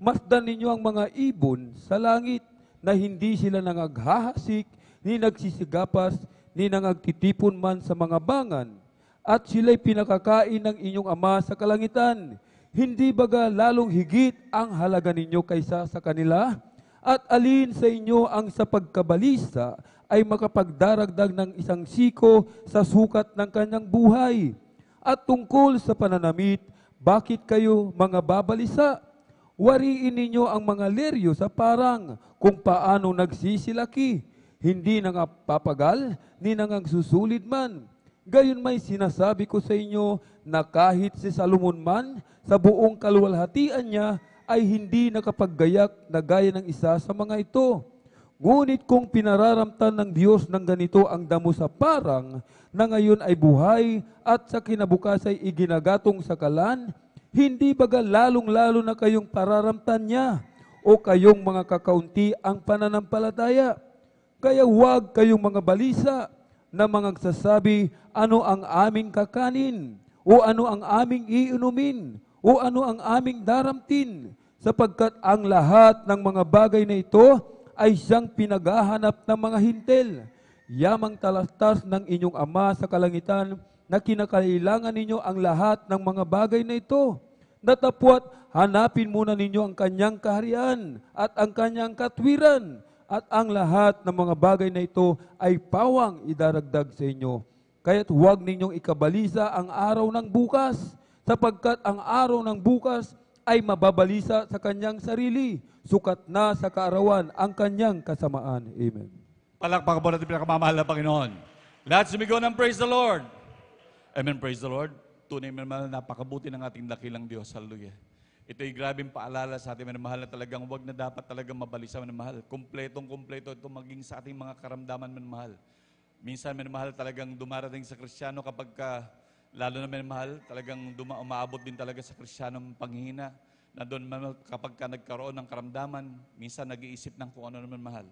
Masdan ninyo ang mga ibon sa langit na hindi sila nangaghahasik, ni nagsisigapas, ni nangagtitipon man sa mga bangan, at sila'y pinakakain ng inyong Ama sa kalangitan. Hindi baga lalong higit ang halaga ninyo kaysa sa kanila? At alin sa inyo ang sa pagkabalisa ay makapagdaragdag ng isang siko sa sukat ng kanyang buhay? At tungkol sa pananamit, bakit kayo mga babalisa? Wariin ninyo ang mga leryo sa parang kung paano nagsisilaki. Hindi nangapapagal, ni nangagsusulid man. Gayon may sinasabi ko sa inyo na kahit si Salomon man sa buong kaluwalhatian niya ay hindi nakapaggayak na gaya ng isa sa mga ito. Ngunit kung pinararamtan ng Diyos ng ganito ang damo sa parang, na ngayon ay buhay at sa kinabukas ay iginagatong sa kalan, hindi baga lalong-lalo na kayong pararamtan niya o kayong mga kakaunti ang pananampalataya? Kaya huwag kayong mga balisa na mga nagsasabi, ano ang aming kakanin? o ano ang aming iinumin, o ano ang aming daramtin, sapagkat ang lahat ng mga bagay na ito ay siyang pinaghahanap ng mga hintil. Yamang talastas ng inyong Ama sa kalangitan na kinakailangan ninyo ang lahat ng mga bagay na ito. Natapwat, hanapin muna ninyo ang kanyang kaharian at ang kanyang katwiran, at ang lahat ng mga bagay na ito ay pawang idaragdag sa inyo. Kaya't huwag ninyong ikabalisa ang araw ng bukas, sapagkat ang araw ng bukas ay mababalisa sa kanyang sarili, sukat na sa kaarawan ang kanyang kasamaan. Amen. Palakpakan po natin pinakamamahal na Panginoon. Lahat sumigaw ng praise the Lord. Amen, praise the Lord. Tunay minamahal, napakabuti ng ating dakilang Diyos. Hallelujah. Ito'y grabing paalala sa ating minamahal na talagang wag na dapat talagang mabalisa minamahal. Kumpletong-kumpleto ito maging sa ating mga karamdaman minamahal. Minsan minamahal talagang dumarating sa Kristiyano kapag lalo na minamahal, talagang umaabot din talaga sa Kristiyano panghihina. Na doon kapag nagkaroon ng karamdaman, minsan nag-iisip ng kung ano naman mahal.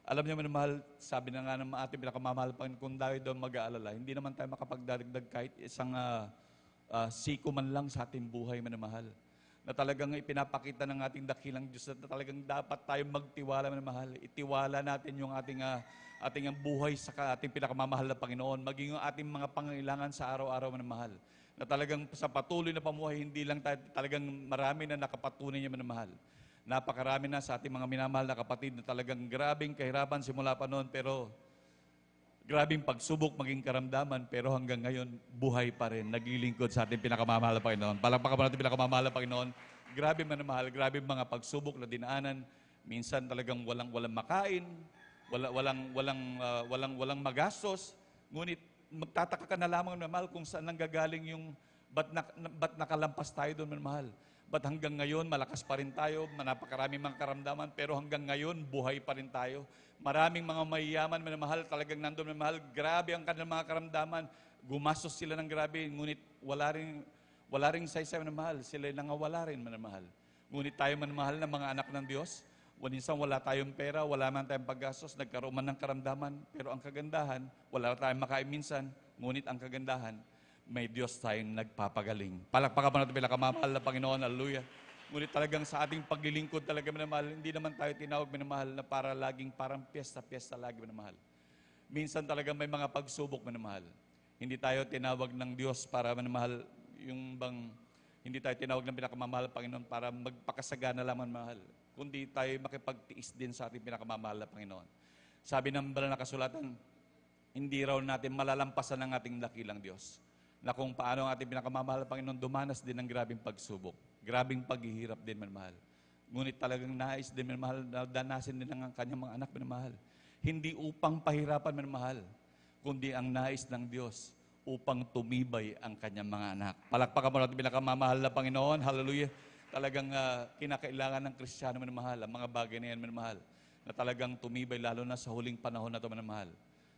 Alam niyo minamahal, sabi na nga ng ating pinakamamahal Panginoon, kung dahil doon mag-aalala, hindi naman tayo makapagdaragdag kahit isang siko man lang sa ating buhay minamahal. Na talagang ipinapakita ng ating dakilang Diyos na talagang dapat tayo magtiwala minamahal. Itiwala natin yung ating buhay sa ating pinakamamahal na Panginoon, maging yung ating mga pangailangan sa araw-araw minamahal. Na talagang sa patuloy na pamuhay, hindi lang tayo talagang marami na nakapatunay niya minamahal. Napakarami na sa ating mga minamahal na kapatid na talagang grabing kahirapan simula pa noon, pero grabing pagsubok maging karamdaman, pero hanggang ngayon, buhay pa rin, naglilingkod sa ating pinakamamahal na Panginoon. Palakpakan mo natin pinakamamahal na Panginoon. Grabe manamahal, grabe mga pagsubok na dinaanan. Minsan talagang walang makain, walang magastos. Ngunit magtataka ka na lamang na mahal kung saan nanggagaling yung ba't nakalampas tayo doon mahal. Ba't hanggang ngayon malakas pa rin tayo, napakaraming mga karamdaman, pero hanggang ngayon buhay pa rin tayo. Maraming mga mayayaman, minamahal, talagang nandun, minamahal, grabe ang kanilang mga karamdaman. Gumastos sila ng grabe, ngunit wala ring saysay, minamahal. Sila nangawala rin, minamahal. Ngunit tayo, minamahal, na mga anak ng Diyos, minsan wala tayong pera, wala man tayong paggastos, nagkaroon man ng karamdaman, pero ang kagandahan, wala tayong makain minsan, ngunit ang kagandahan, may Diyos tayong nagpapagaling. Palakpakan mo natin pinakamamahal na Panginoon, hallelujah. Ngunit talagang sa ating paglilingkod talaga minamahal, hindi naman tayo tinawag minamahal na para laging parang piyesta lagi minamahal. Minsan talaga may mga pagsubok minamahal. Hindi tayo tinawag ng Diyos para minamahal, hindi tayo tinawag ng pinakamamahal Panginoon para magpakasagana lamang minamahal. Kundi tayo makipagtiis din sa ating pinakamamahal na Panginoon. Sabi ng banal na kasulatan, hindi raw natin malalampasan ang ating dakilang Diyos. Na kung paano ang ating pinakamamahal na Panginoon dumanas din ng grabing pagsubok, grabing paghihirap din, minamahal. Ngunit talagang nais din, minamahal, na danasin din ng kanyang mga anak, minamahal. Hindi upang pahirapan, minamahal, kundi ang nais ng Diyos upang tumibay ang kanyang mga anak. Palakpakan mo natin pinakamamahal na Panginoon, hallelujah. Talagang kinakailangan ng Kristiyano, minamahal, ang mga bagay na yan, minamahal, na talagang tumibay, lalo na sa huling panahon na ito, minamahal.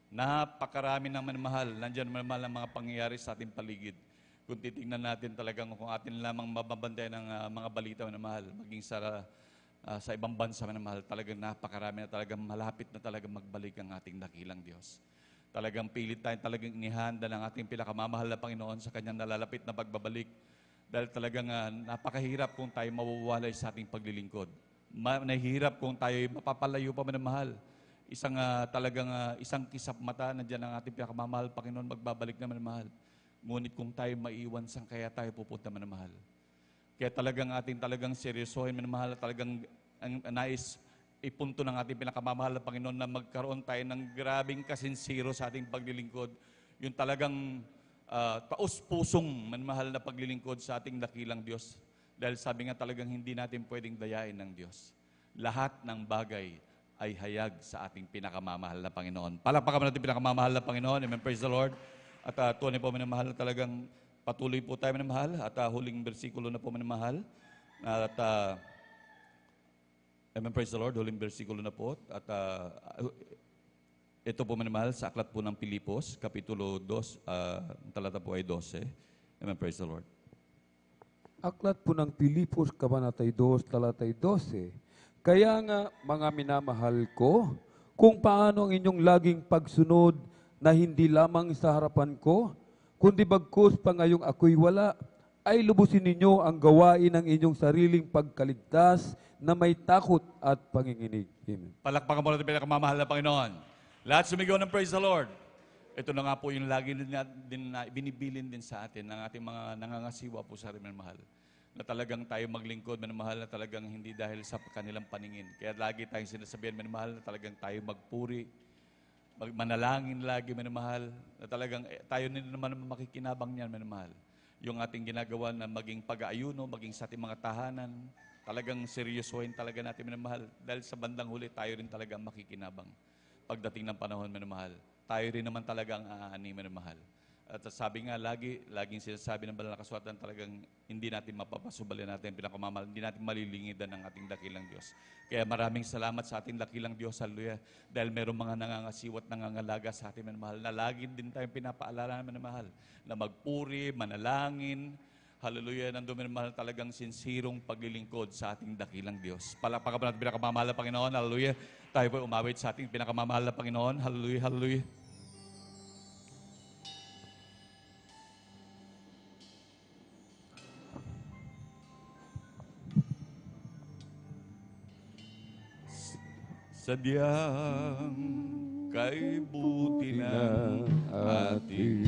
Napakarami ng minamahal, nandiyan minamahal ang mga pangyayari sa ating paligid. Kung titingnan natin talagang kung atin lamang mababantay ng mga balita minamahal, maging sa ibang bansa minamahal, talagang napakarami na talagang malapit na talagang magbalik ang ating dakilang Diyos. Talagang pilit tayo talagang inihanda ng ating pinakamamahal na Panginoon sa kanyang nalalapit na pagbabalik. Dahil talagang napakahirap kung tayo mawawalay sa ating paglilingkod. Nahihirap kung tayo mapapalayo pa minamahal. Isang kisap mata, nandiyan ang ating pinakamamahal Panginoon, magbabalik na minamahal. Ngunit kung tayo maiwan, saan kaya tayo pupunta minamahal? Kaya talagang seryosohin minamahal, talagang ang nais ipunto ng ating pinakamamahal na Panginoon na magkaroon tayo ng grabing kasinsiro sa ating paglilingkod. Yung talagang taos-pusong minamahal na paglilingkod sa ating dakilang Diyos. Dahil sabi nga talagang hindi natin pwedeng dayain ng Diyos. Lahat ng bagay ay hayag sa ating pinakamamahal na Panginoon. Palakpakan natin pinakamamahal na Panginoon. Amen. Praise the Lord. At tunay po minamahal na talagang patuloy po tayo minamahal. At huling bersikulo na po minamahal. At amen. Praise the Lord. Huling bersikulo na po. At ito po minamahal sa aklat po ng Pilipos, Kapitulo 2, talata po ay 12. Amen. Praise the Lord. Aklat po ng Pilipos, Kabanatay 2, talatay 12. Kaya nga, mga minamahal ko, kung paano ang inyong laging pagsunod na hindi lamang sa harapan ko, kundi bagkus pa ngayong ako'y wala, ay lubusin ninyo ang gawain ng inyong sariling pagkaligtas na may takot at panginginig. Amen. Palakpakan mo natin pinakamamahal na Panginoon. Lahat sumigaw ng praise the Lord. Ito na nga po yung lagi din na binibilin din sa atin ng ating mga nangangasiwa po sa ating mahal. Na talagang tayo maglingkod, manamahal, na talagang hindi dahil sa kanilang paningin. Kaya lagi tayong sinasabihan, manamahal, na talagang tayo magpuri, manalangin lagi, manamahal, na talagang tayo din naman makikinabang niyan, manamahal. Yung ating ginagawa na maging pag-aayuno, maging sa ating mga tahanan, talagang seryosohin talaga natin, manamahal. Dahil sa bandang huli, tayo rin talaga makikinabang. Pagdating ng panahon, manamahal, tayo rin naman talaga ang aani, manamahal. At sabi nga, laging sinasabi ng banal na kasulatan, talagang hindi natin mapapasubalin natin pinakamamahal, hindi natin malilingidan ng ating dakilang Diyos. Kaya maraming salamat sa ating dakilang Diyos, hallelujah, dahil mayroong mga nangangasiwat, nangangalaga sa ating manamahal, na lagi din tayong pinapaalala ng manamahal, na magpuri, manalangin, hallelujah, nandun manamahal talagang sinsirong paglilingkod sa ating dakilang Diyos. Palakpakan natin pinakamamahal na Panginoon, hallelujah. Tayo po umawit sa ating pinakamamahal na Panginoon, hallelujah, hallelujah. Sadyang kay buti ng ating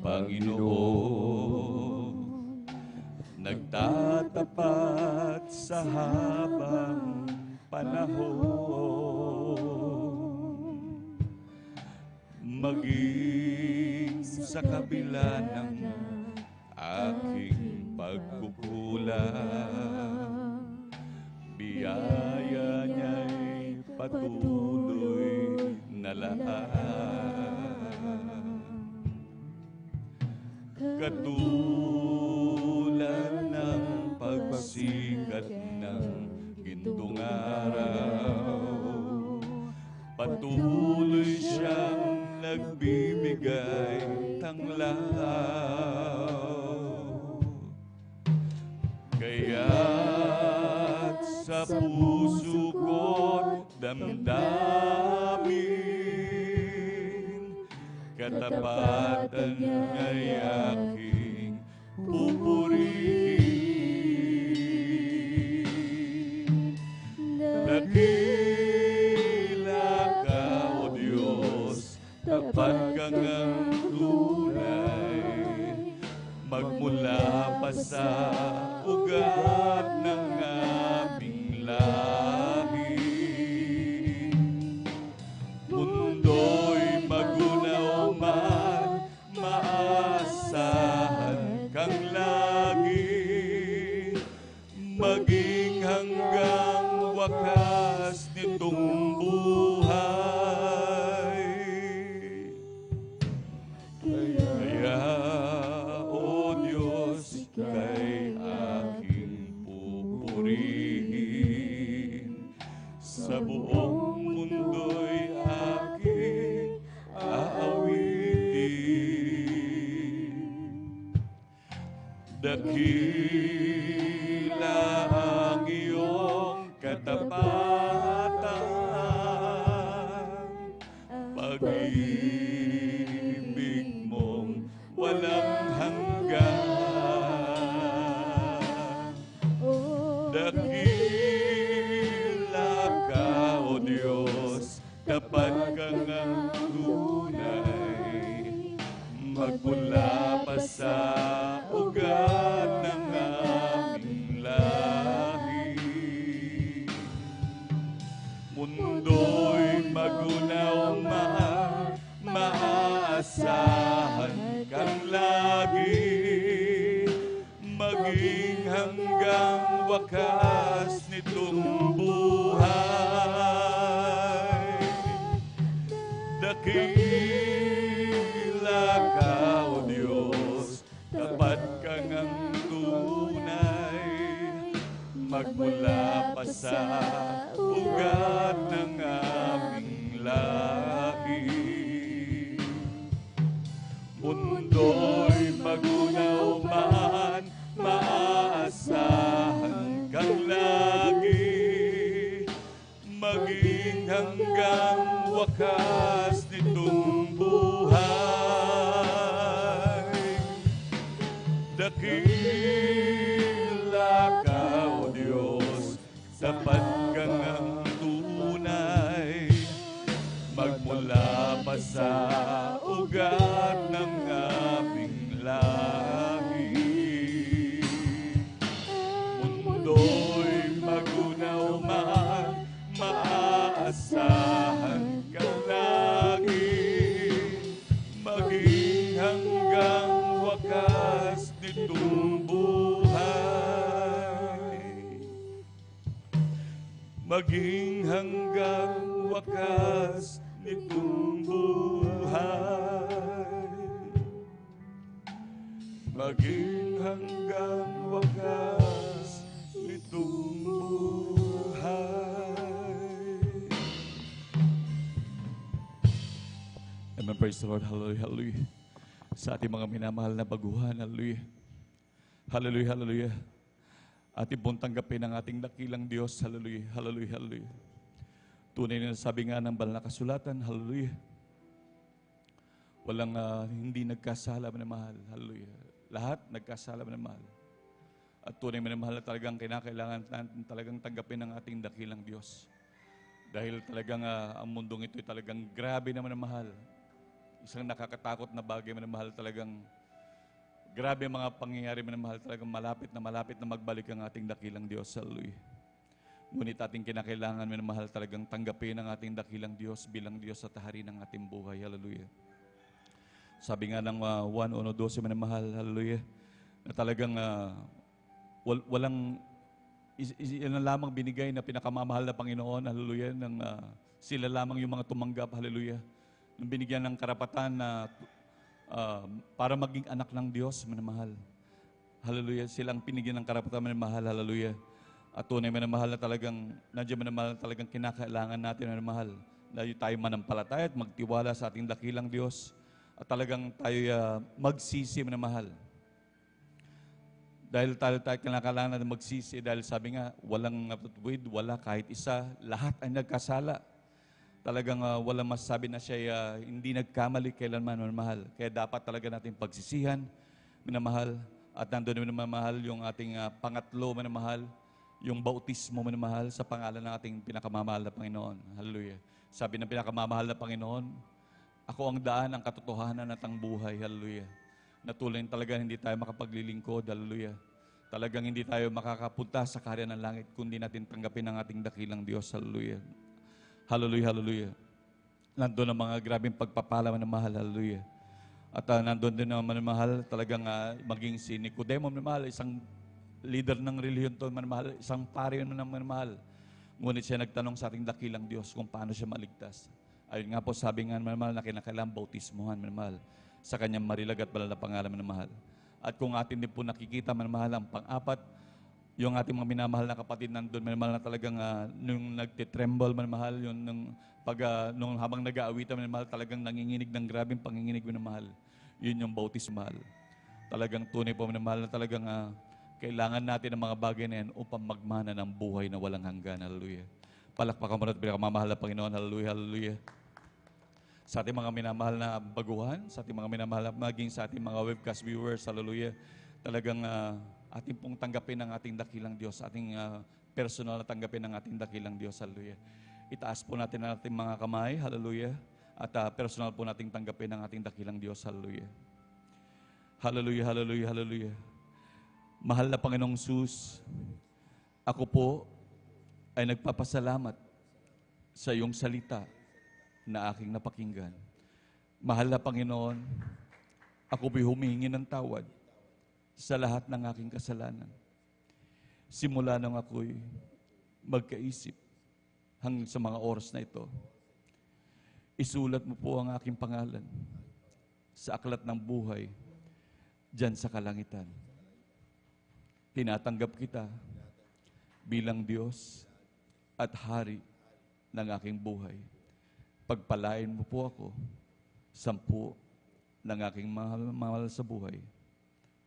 Panginoon, nagtatapat sa habang panahon, maging sa kabila ng aking pagkukulang, biyaya niya'y patuloy na laan. Katulad ng pagsikat ng gintong araw, patuloy siyang nagbibigay tanglaw. Kaya't sa puso ko't damdamin, katapatan ay aking pupurihin. Dakila ka, O Diyos, tapat ka ngang tunay, magmula pa sa ugat ng aming lahi. Mundo'y magunaw man, maasahan kang lagi, maging hanggang wakas nitong buhay. Kaya, O Diyos, ika'y aking pupurihin, sa buong mundo'y aking aawitin. Dakila ang iyong katapatan, pag-ibig mong walang hanggan. Dakila ka, O Diyos, tapat ka ngang tunay, magmula pa sa ugat ng aming lahi. Mundo'y magunaw man, maaasahan kang lagi, maging hanggang wakas nitong buhay. Dakila ka, O Diyos, tapat ka ngang tunay, magmula pa sa ugat ng aming lahi. Mundo'y magunaw man, maaasahan kang lagi, maging hanggang wakas nitong buhay. Dakila ka, O Diyos, sapat kang ang tunay, magmula pa sa ugat ng aming lahi. Mundo'y magunaw man, maaasahan ka lagi, maging hanggang wakas nitong buhay. Maging hanggang wakas nitong buhay. Maging hanggang wakas nitong buhay. Amen. Praise the Lord. Hallelujah. Hallelujah. Sa ating mga minamahal na baguhan. Hallelujah. Hallelujah. Hallelujah. Ating pong tanggapin ang ating dakilang Diyos. Hallelujah. Hallelujah. Hallelujah. Tunay na sabi nga ng banal na kasulatan. Hallelujah. Walang hindi nagkasala minamahal. Hallelujah. Lahat nagkasala minamahal. At tunay minamahal na talagang kinakailangan natin talagang tanggapin ang ating dakilang Diyos. Dahil talagang ang mundong ito ay talagang grabe na minamahal. Isang nakakatakot na bagay minamahal, talagang grabe mga pangyayari minamahal, talagang malapit na magbalik ang ating dakilang Diyos. Hallelujah. Ngunit ating kinakailangan minamahal talagang tanggapin ang ating dakilang Diyos bilang Diyos at Hari ng ating buhay. Hallelujah. Sabi nga ng 1:12 minamahal, hallelujah, na talagang walang yan lamang binigay na pinakamamahal na Panginoon, hallelujah, ng sila lamang yung mga tumanggap, hallelujah, nang binigyan ng karapatan na para maging anak ng Diyos, minamahal. Hallelujah, silang pinigyan ng karapatan, minamahal, hallelujah. At tunay, minamahal, na talagang, nandiyan, minamahal, talagang kinakailangan natin, minamahal, na tayo manampalataya at magtiwala sa ating dakilang Diyos. At talagang tayo magsisi, minamahal. Dahil tayo kinakailangan natin magsisi, dahil sabi nga, walang matutuwid, wala kahit isa, lahat ay nagkasala. Talagang walang masasabi na siya hindi nagkamali kailanman, minamahal. Kaya dapat talaga natin pagsisihan, minamahal. At nandun, minamahal, yung ating pangatlo, minamahal, yung bautismo, minamahal, sa pangalan ng ating pinakamamahal na Panginoon. Hallelujah. Sabi ng pinakamamahal na Panginoon, ako ang daan, ang katotohanan at ang buhay. Hallelujah. Natuloy talaga hindi tayo makapaglilingkod. Hallelujah. Talagang hindi tayo makakapunta sa kaharian ng langit kundi natin tanggapin ang ating dakilang Diyos. Hallelujah. Hallelujah. Hallelujah. Nandun ang mga grabing pagpapala, manamahal. Hallelujah. At nandun din ang manamahal, talagang maging si Nicodemo, manamahal, isang leader ng relihiyon to, manamahal, isang pari ng manamahal. Ngunit siya nagtanong sa ating dakilang Diyos kung paano siya maligtas. Ayun nga po, sabi nga, manamahal, na kinakailangan bautismuhan, manamahal, sa kanyang marilag at banal na pangalan, manamahal. At kung atin din po nakikita, manamahal, ang pang-apat, yung ating mga minamahal na kapatid nandun, manamahal, na talagang nung nagtitremble, manamahal, yun, nung habang nag-aawitan, manamahal, talagang nanginginig ng grabing panginginig, manamahal. Yun yung bautismal. Talagang tunay po, manamahal, na talagang kailangan natin ang mga bagay na yan upang magmana ng buhay na walang hanggan. Hallelujah. Palakpakan mo na at pinakamamahal na Panginoon. Hallelujah. Hallelujah. Sa ating mga minamahal na baguhan, sa ating mga minamahal na maging sa ating mga webcast viewers, hallelujah, talagang ating pong tanggapin ang ating dakilang Diyos, ating personal na tanggapin ang ating dakilang Diyos, hallelujah. Itaas po natin ang ating mga kamay, hallelujah, at personal po nating tanggapin ang ating dakilang Diyos, hallelujah. Hallelujah, hallelujah, hallelujah. Mahal na Panginoong Sus, ako po ay nagpapasalamat sa iyong salita na aking napakinggan. Mahal na Panginoon, ako po'y humihingi ng tawad sa lahat ng aking kasalanan. Simula nang ako'y magkaisip hanggang sa mga oras na ito, isulat mo po ang aking pangalan sa aklat ng buhay diyan sa kalangitan. Tinatanggap kita bilang Diyos at Hari ng aking buhay. Pagpalain mo po ako, 10 ng aking mahal sa buhay,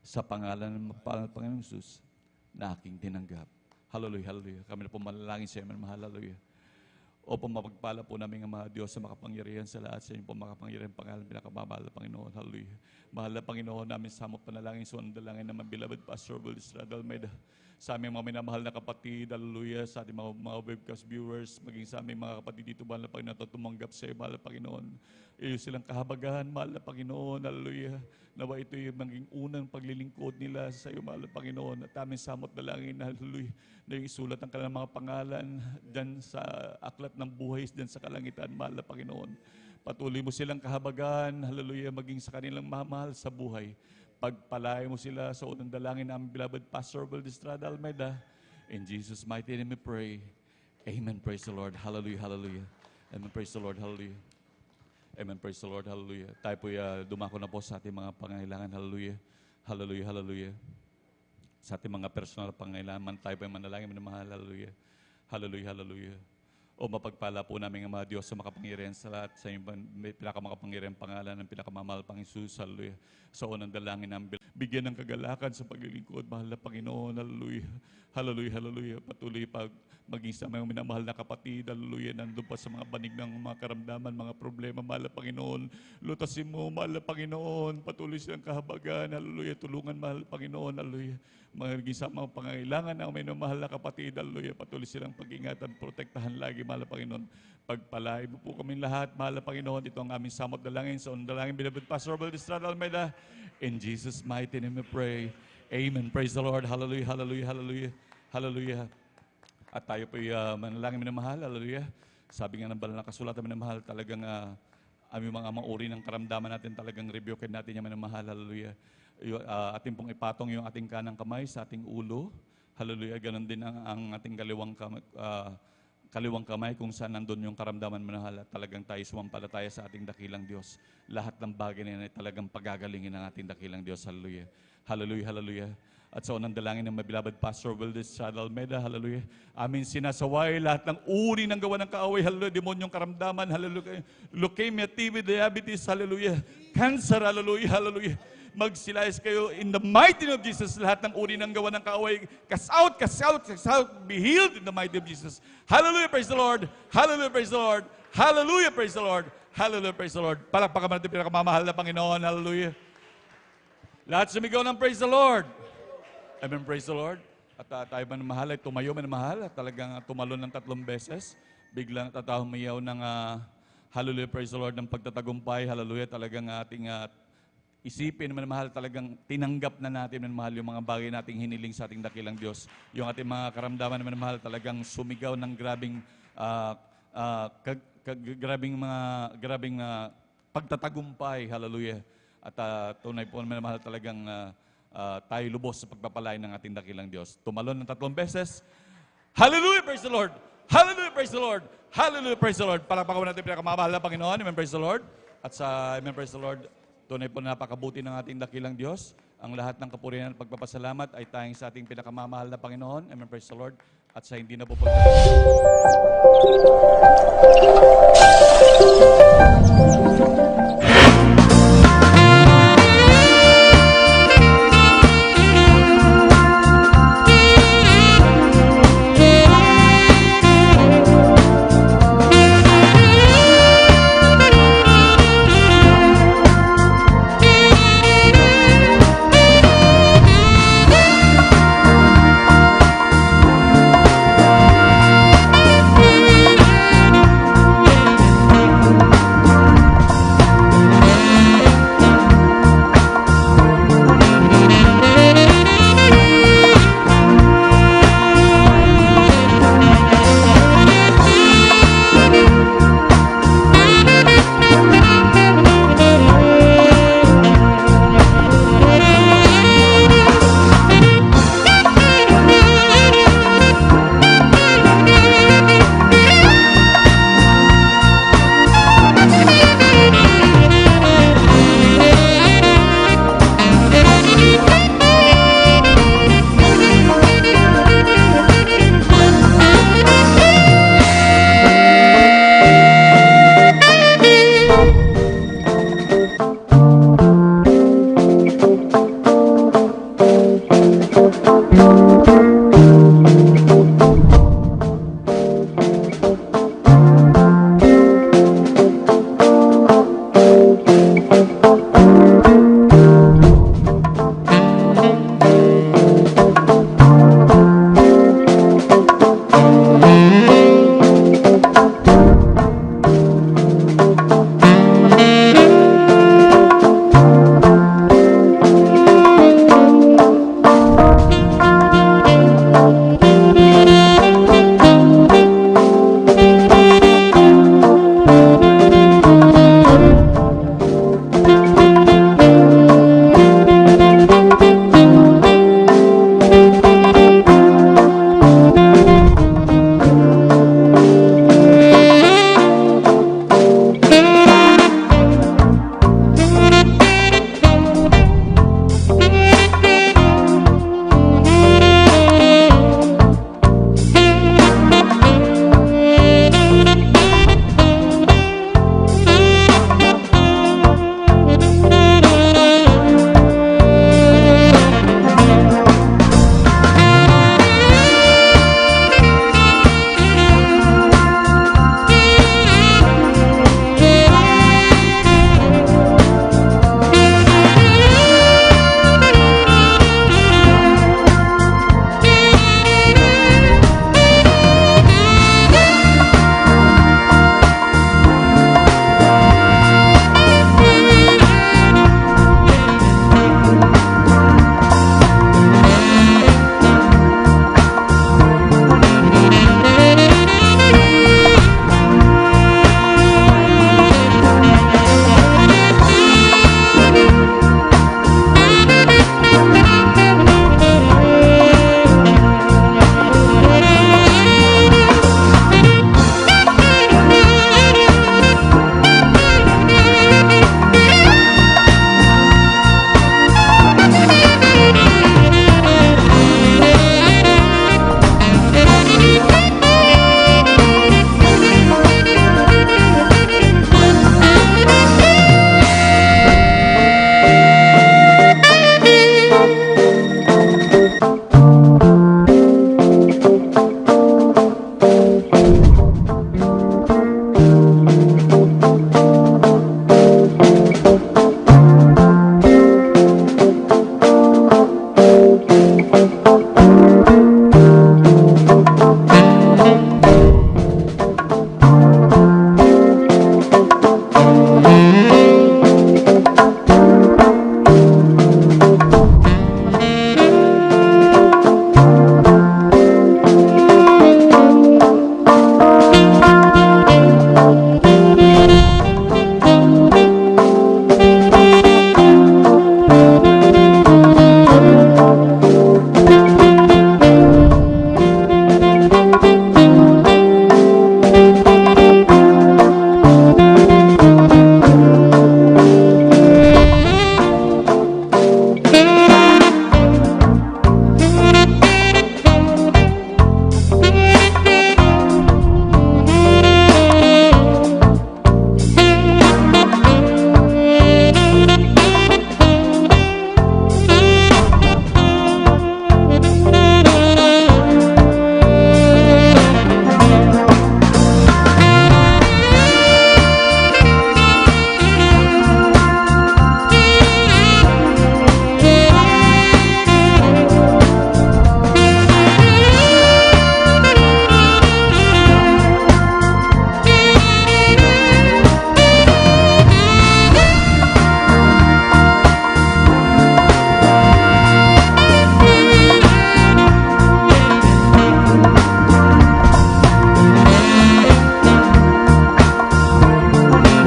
sa pangalan ng Panginoong Jesus na aking tinanggap. Hallelujah, hallelujah. Kami na po manalangin sa iyo, mahal, hallelujah. Opo, mapagpala po namin ang mga Diyos sa makapangyarihan sa lahat. Sa inyo po makapangyarihan pangalan, pinakamamahal na Panginoon. Hallelujah. Mahal na Panginoon, namin samot panalangin, so ang dalangin naman, beloved Pastor Will Estrada Almeida, sa aming mga minamahal na kapatid, hallelujah, sa ating mga webcast viewers, maging sa aming mga kapatid dito, mahal na Panginoon, at tumanggap sa iyo, mahal na Panginoon. Iyo silang kahabagahan, mahal na Panginoon, hallelujah. Nawa ito yung maging unang paglilingkod nila sa iyo, mahal na Panginoon, at aming samot dalangin, hallelujah, na yung isulat ang kanilang mga pangalan dyan sa aklat ng buhay, dyan sa kalangitan, mahal na Panginoon. Patuloy mo silang kahabagahan, hallelujah, maging sa kanilang mamahal sa buhay. Pagpalain mo sila sa unang dalangin namin, beloved Pastor Will Estrada Almeida. In Jesus' mighty name we pray. Amen. Praise the Lord. Hallelujah, hallelujah. Amen. Praise the Lord. Hallelujah. Amen. Praise the Lord. Hallelujah. Tayo po dumako na po sa ating mga pangangailangan. Hallelujah. Hallelujah, hallelujah. Sa ating mga personal pangangailangan, tayo po yung manalangin, minamahal. Hallelujah. Hallelujah, hallelujah. O mapagpala po namin ang mga Diyos sa makapangyarihan sa lahat, sa inyong pinakamakapangyarihan pangalan ng pinakamamahal pang Jesus, hallelujah. Sa unang dalangin namin, bigyan ng kagalakan sa paglilingkod, mahal na Panginoon, hallelujah. Hallelujah, hallelujah. Patuloy maging sa mga minamahal na kapatid, hallelujah, nandun pa sa mga banig ng mga karamdaman, mga problema, mahal na Panginoon. Lutasin mo, mahal na Panginoon, patuloy silang kahabagan, hallelujah, tulungan, mahal na Panginoon, hallelujah. Maging sa mga pangailangan ng minamahal na kapatid, hallelujah, patuloy silang pag-ingatan, protektahan lagi, mahal na Panginoon. Pagpalain mo po kami lahat, mahal na Panginoon. Ito ang aming samot dalangin sa unang dalangin, beloved Pastor Will Estrada Almeida. In Jesus' mighty name we pray. Amen. Praise the Lord. Hallelujah, hallelujah, hallelujah, hallelujah. At tayo po manalangin, minamahal, hallelujah. Sabi nga ng banal na kasulatan, minamahal, talagang aming mga mauri ng karamdaman natin, talagang rebuke natin yung minamahal, hallelujah. Ating pong ipatong yung ating kanang kamay sa ating ulo, hallelujah. Ganon din ang ating kaliwang kamay kung saan nandun yung karamdaman, minamahal, at talagang tayo sumampalataya sa ating dakilang Diyos. Lahat ng bagay na yan ay talagang pagagalingin ng ating dakilang Diyos, hallelujah. Hallelujah, hallelujah. At sa unang dalangin ng beloved Pastor Will Estrada Almeida, hallelujah. Amin sinasaway lahat ng uri ng gawa ng kaaway, hallelujah, demonyong karamdaman, hallelujah. Leukemia, TB, diabetes, hallelujah. Cancer, hallelujah, hallelujah. Magsilayas kayo in the mighty name of Jesus. Lahat ng uri ng gawa ng kaaway, cast out, cast out, cast out, be healed in the mighty name of Jesus. Hallelujah, praise the Lord. Hallelujah, praise the Lord. Hallelujah, praise the Lord. Hallelujah, praise the Lord. Palakpakan natin pinakamamahal na Panginoon, hallelujah. Lahat sumigaw ng praise the Lord. Amen, praise the Lord. At tayo man mahal ay tumayo man mahal at talagang tumalon ng 3 beses. Biglang tatahumayaw ng hallelujah, praise the Lord, ng pagtatagumpay, hallelujah. Talagang ating isipin man mahal, talagang tinanggap na natin man mahal yung mga bagay nating hiniling sa ating dakilang Diyos. Yung ating mga karamdaman man mahal, talagang sumigaw ng grabing pagtatagumpay, hallelujah. At tunay po man mahal, talagang tayo lubos sa pagpapalain ng ating dakilang Diyos. Tumalon ng 3 beses. Hallelujah, praise the Lord. Hallelujah, praise the Lord. Hallelujah, praise the Lord. Palakpakan natin pinakamamahal na Panginoon. Amen, praise the Lord. At sa Amen, praise the Lord, tunay po napakabuti ng ating dakilang Diyos. Ang lahat ng kapurihan at pagpapasalamat ay tayong sa ating pinakamamahal na Panginoon. Amen, praise the Lord. At sa hindi na po